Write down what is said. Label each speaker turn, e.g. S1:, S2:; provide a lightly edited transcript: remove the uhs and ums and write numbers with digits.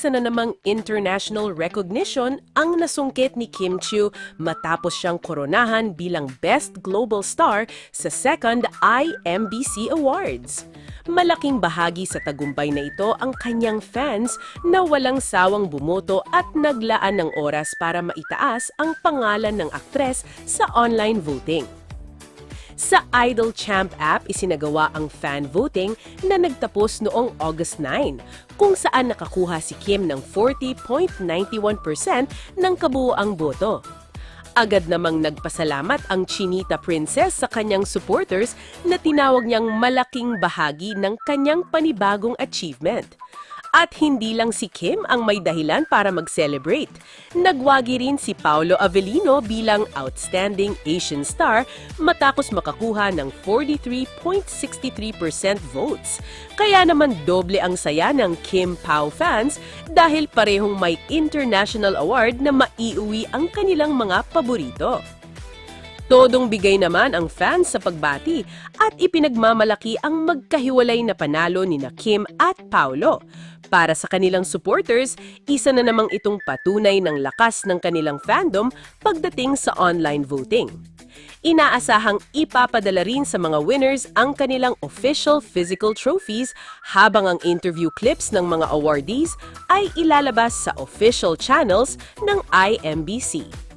S1: isa na namang international recognition ang nasungkit ni Kim Chiu matapos siyang koronahan bilang Best Global Star sa second IMBC Awards. Malaking bahagi sa tagumpay na ito ang kanyang fans na walang sawang bumoto at naglaan ng oras para maitaas ang pangalan ng aktres sa online voting. Sa Idol Champ app, isinagawa ang fan voting na nagtapos noong August 9, kung saan nakakuha si Kim ng 40.91% ng kabuuang boto. Agad namang nagpasalamat ang Chinita Princess sa kanyang supporters na tinawag niyang malaking bahagi ng kanyang panibagong achievement. At hindi lang si Kim ang may dahilan para mag-celebrate. Nagwagi rin si Paolo Avellino bilang Outstanding Asian Star matapos makakuha ng 43.63% votes. Kaya naman doble ang saya ng Kim Pao fans dahil parehong may international award na maiuwi ang kanilang mga paborito. Todong bigay naman ang fans sa pagbati at ipinagmamalaki ang magkahiwalay na panalo ni Kim at Paolo. Para sa kanilang supporters, isa na namang itong patunay ng lakas ng kanilang fandom pagdating sa online voting. Inaasahang ipapadala rin sa mga winners ang kanilang official physical trophies habang ang interview clips ng mga awardees ay ilalabas sa official channels ng IMBC.